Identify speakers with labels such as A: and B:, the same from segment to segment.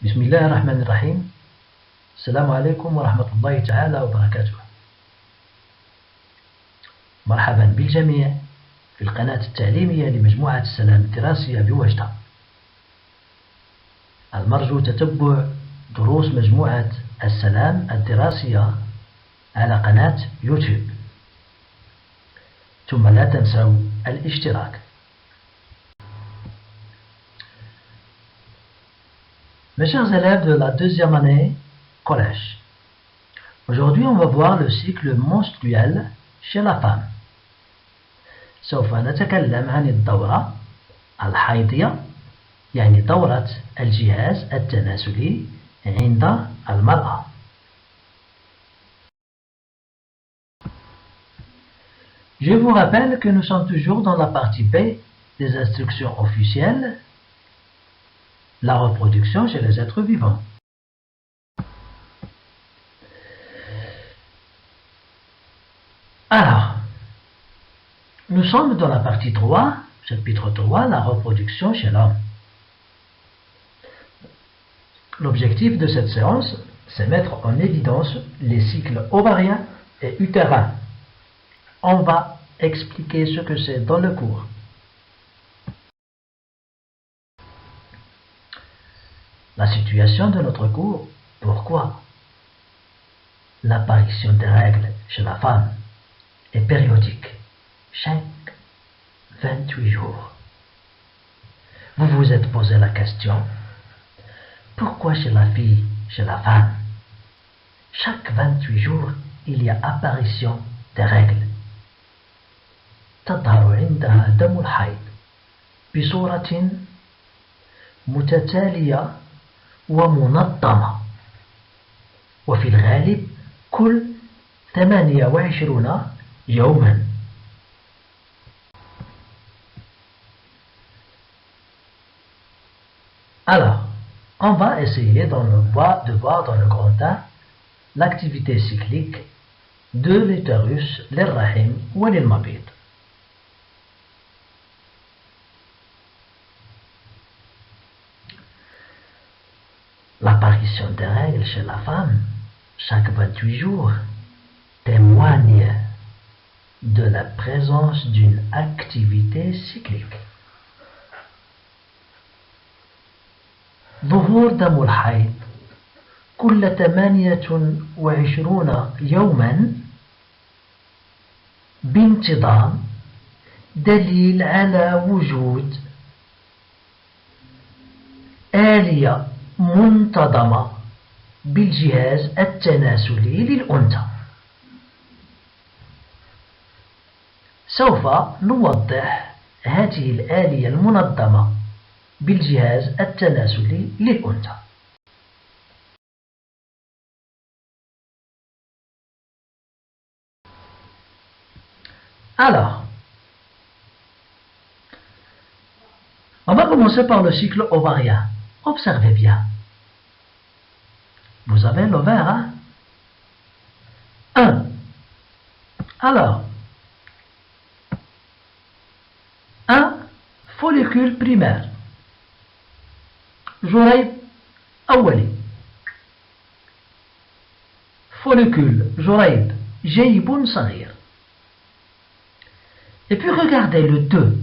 A: بسم الله الرحمن الرحيم. السلام عليكم ورحمة الله تعالى وبركاته. مرحبا بالجميع في القناة التعليمية لمجموعة السلام الدراسية بوجدة. المرجو تتبع دروس مجموعة السلام الدراسية على قناة يوتيوب، ثم لا تنسوا الاشتراك. Mes chers élèves de la deuxième année collège, aujourd'hui on va voir le cycle menstruel chez la femme. سوف نتكلم عن الدورة الحيضية، يعني دورة الجهاز التناسلي عند المرأة. Je vous rappelle que nous sommes toujours dans la partie B des instructions officielles, la reproduction chez les êtres vivants. Alors, nous sommes dans la partie 3, chapitre 3, la reproduction chez l'homme. L'objectif de cette séance, c'est mettre en évidence les cycles ovariens et utérins. On va expliquer ce que c'est dans le cours. La situation de notre cours, pourquoi l'apparition des règles chez la femme est périodique, chaque 28 jours. Vous vous êtes posé la question, pourquoi chez la fille, chez la femme, chaque 28 jours, il y a apparition des règles. تظهر عندها دم الحيض بصورة متتالية ومنظمة، وفي الغالب كل 28 يوما. Alors, on va essayer de voir dans le grand 1 l'activité cyclique de l'utérus, للرحم وللمبيض. L'apparition des règles chez la femme, chaque 28 jours, témoigne de la présence d'une activité cyclique. ظهور دم الحيض كل 28 يوما بانتظام دليل على وجود آلية منتظمة بالجهاز التناسلي للأنثى. سوف نوضح هذه الآلية المنظمة بالجهاز التناسلي للأنثى. Alors, on va commencer par le cycle ovarien. Observez bien. Vous avez l'ovaire, hein? 1. Alors, un follicule primaire. جريب أولي. Follicule جريب جيب صغير. Et puis regardez le 2.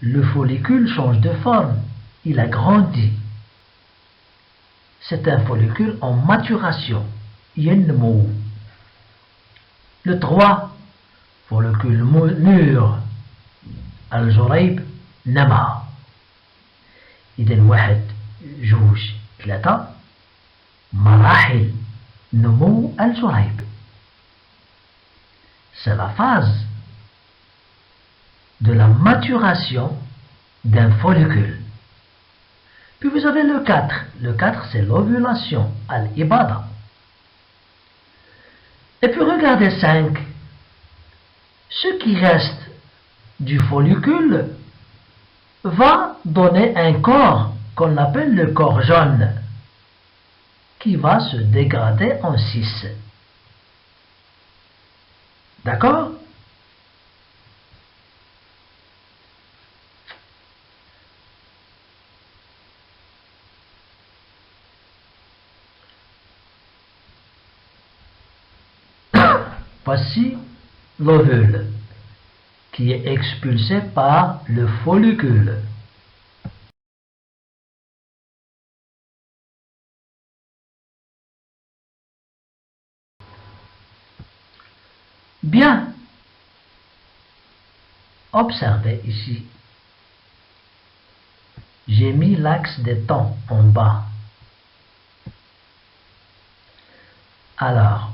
A: Le follicule change de forme, il a grandi. C'est un follicule en maturation, ينمو. Le 3, follicule mûr, الجريب نما. إذن 1 2 3 مراحل نمو الجريب. C'est la phase de la maturation d'un follicule. Puis vous avez le 4. Le 4, c'est l'ovulation, al-ibada. Et puis regardez 5. Ce qui reste du follicule va donner un corps qu'on appelle le corps jaune, qui va se dégrader en 6. D'accord? Voici l'ovule qui est expulsé par le follicule. Bien. Observez ici. J'ai mis l'axe des temps en bas. Alors,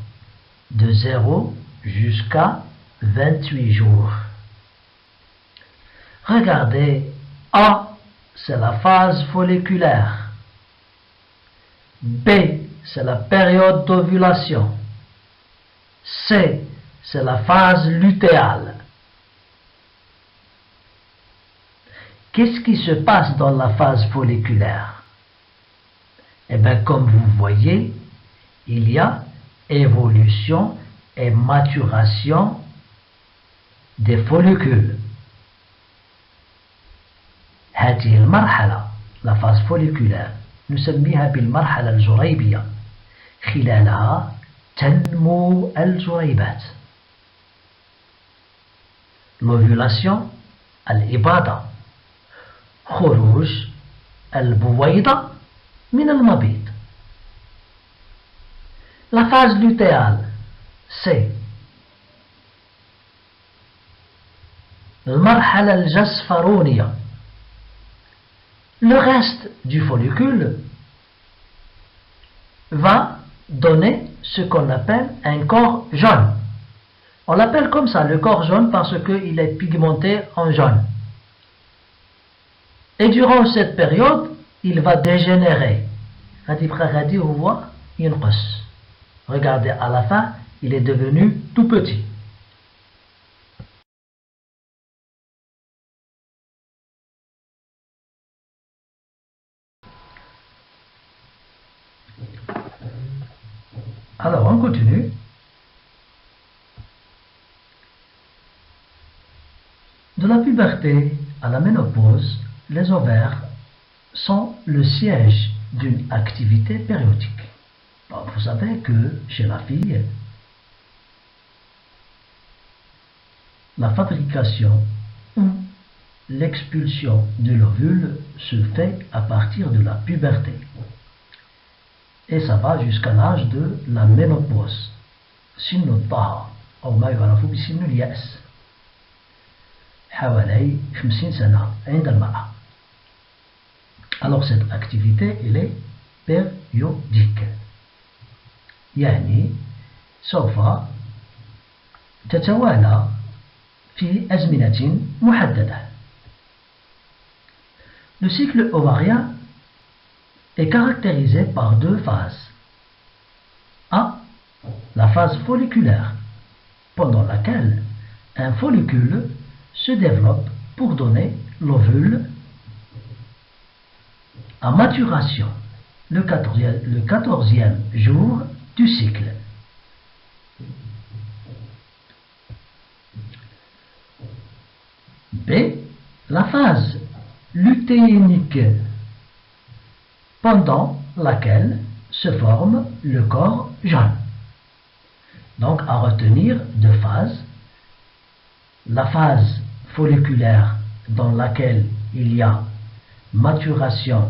A: de 0 jusqu'à 28 jours. Regardez, A, c'est la phase folliculaire. B, c'est la période d'ovulation. C, c'est la phase lutéale. Qu'est-ce qui se passe dans la phase folliculaire? Eh bien, comme vous voyez, il y a évolution et maturation des follicules. هذه المرحلة la phase folliculaire نسميها بالمرحلة الجريبية خلالها تنمو الجريبات. l'ovulation الإباضة خروج البويضة من المبيض. La phase lutéale, c'est المرحلة الجسفرونية. Le reste du follicule va donner ce qu'on appelle un corps jaune. On l'appelle comme ça, le corps jaune, parce qu'il est pigmenté en jaune. Et durant cette période, il va dégénérer. Regardez, à la fin, il est devenu tout petit. Alors, on continue. De la puberté à la ménopause, les ovaires sont le siège d'une activité périodique. Bon, vous savez que chez la fille, la fabrication ou l'expulsion de l'ovule se fait à partir de la puberté. Et ça va jusqu'à l'âge de la ménopause. سن الطهر أو ما يعرف بسن اليأس حوالي 50 سنة عند المرأة. Alors cette activité elle est périodique. يعني سوف تتوالى في أزمنة محددة. Le cycle ovarien est caractérisé par deux phases. A. La phase folliculaire, pendant laquelle un follicule se développe pour donner l'ovule à maturation, le 14e jour du cycle. B. La phase lutéinique, pendant laquelle se forme le corps jaune. Donc, à retenir deux phases. La phase folliculaire dans laquelle il y a maturation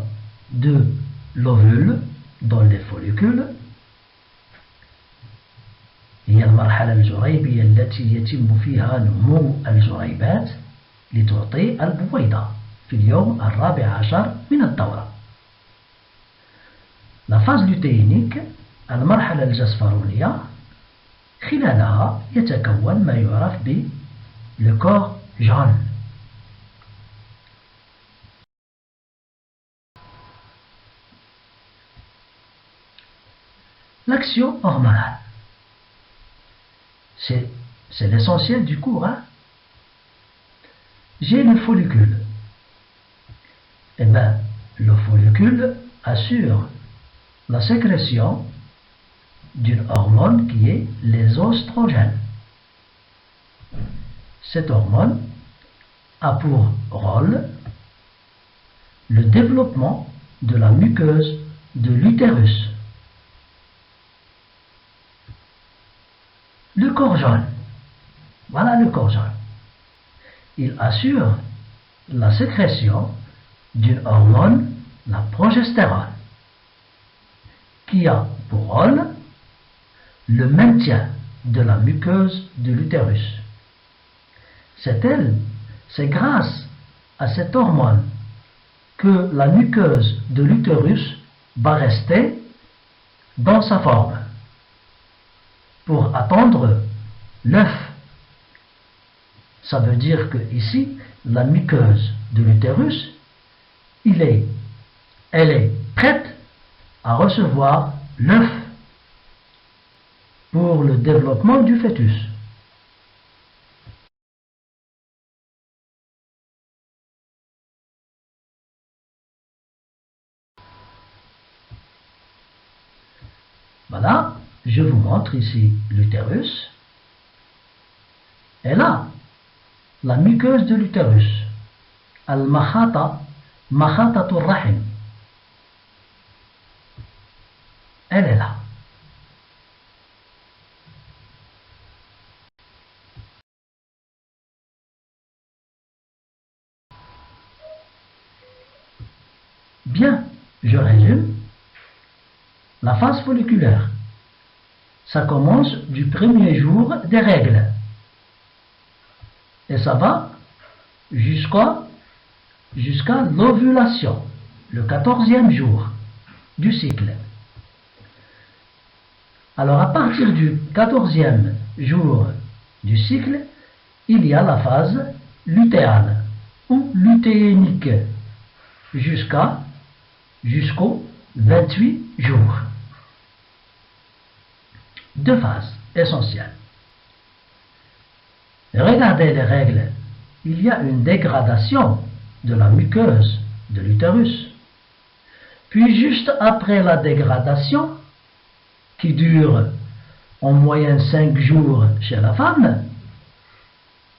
A: de l'ovule dans les follicules. هي المرحلة الجريبية التي يتم فيها نمو الجريبات لتعطي البويضة في اليوم 14 من الدورة. La phase lutéinique المرحلة الجسفرونية خلالها يتكون ما يعرف ب le corps jaune. L'action hormonale. C'est l'essentiel du cours. Hein? J'ai le follicule. Eh bien, le follicule assure la sécrétion d'une hormone qui est les oestrogènes. Cette hormone a pour rôle le développement de la muqueuse de l'utérus. Le corps jaune. Voilà le corps jaune. Il assure la sécrétion d'une hormone, la progestérone, qui a pour rôle le maintien de la muqueuse de l'utérus. C'est grâce à cette hormone que la muqueuse de l'utérus va rester dans sa forme pour attendre l'œuf. Ça veut dire que ici, la muqueuse de l'utérus, elle est prête à recevoir l'œuf pour le développement du fœtus. Voilà, je vous montre ici l'utérus. Et là, la muqueuse de l'utérus, al-makhata, makhatatul rahim, elle est là. Bien, je résume. La phase folliculaire, ça commence du premier jour des règles. Et ça va jusqu'à l'ovulation, le 14e jour du cycle. Alors à partir du 14e jour du cycle, il y a la phase lutéale ou lutéinique jusqu'aux 28 jours. Deux phases essentielles. Regardez les règles. Il y a une dégradation de la muqueuse de l'utérus. Puis juste après la dégradation, qui dure en moyenne 5 jours chez la femme,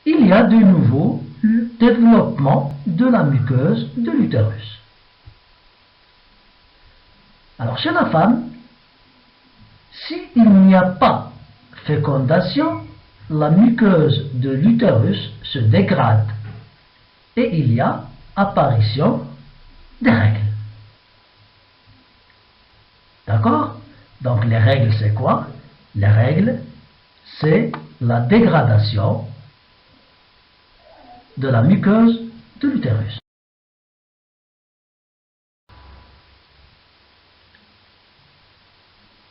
A: il y a de nouveau le développement de la muqueuse de l'utérus. Alors chez la femme, s'il n'y a pas fécondation, la muqueuse de l'utérus se dégrade et il y a apparition des règles. D'accord? Donc les règles c'est quoi? Les règles c'est la dégradation de la muqueuse de l'utérus.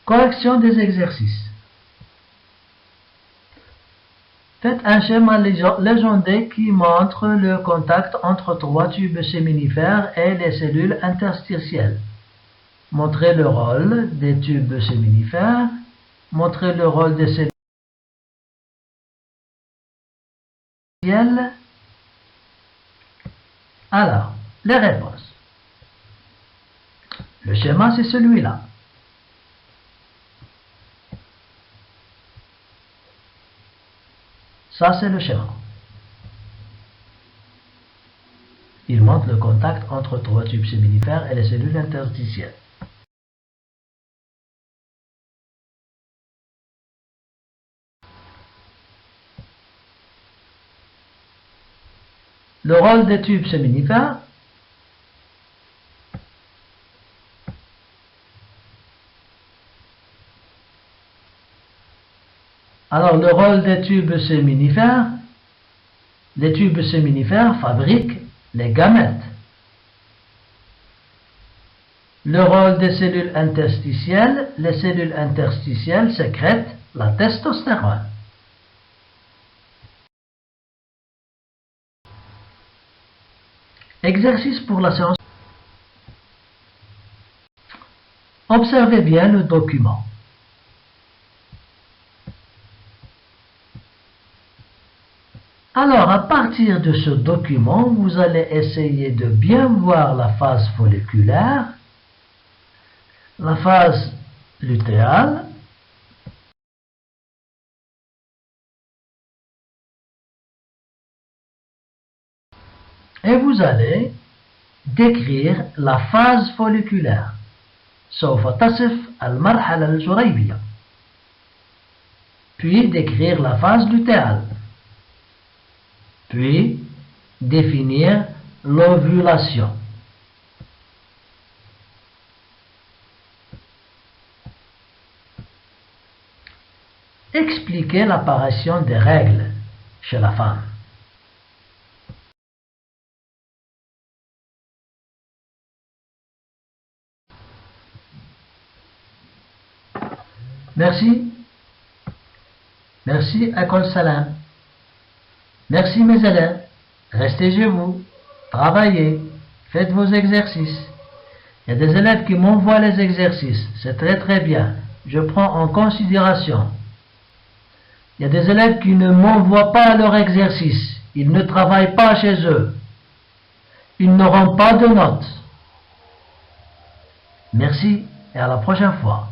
A: Correction des exercices. Faites un schéma légendé qui montre le contact entre trois tubes séminifères et les cellules interstitielles. Montrez le rôle des tubes séminifères. Montrez le rôle des cellules. Alors, les réponses. Le schéma, c'est celui-là. Ça, c'est le schéma. Il montre le contact entre trois tubes séminifères et les cellules interstitielles. Le rôle des tubes séminifères. Alors, le rôle des tubes séminifères, les tubes séminifères fabriquent les gamètes. Le rôle des cellules interstitielles, les cellules interstitielles sécrètent la testostérone. Exercice pour la séance. Observez bien le document. Alors, à partir de ce document, vous allez essayer de bien voir la phase folliculaire, la phase lutéale, et vous allez décrire la phase folliculaire. سوف تصف المرحلة الجريبية. puis décrire la phase lutéale, puis définir l'ovulation. Expliquer l'apparition des règles chez la femme. Merci. Merci, École Salam. Merci, mes élèves. Restez chez vous. Travaillez. Faites vos exercices. Il y a des élèves qui m'envoient les exercices. C'est très très bien. Je prends en considération. Il y a des élèves qui ne m'envoient pas leurs exercices. Ils ne travaillent pas chez eux. Ils n'auront pas de notes. Merci et à la prochaine fois.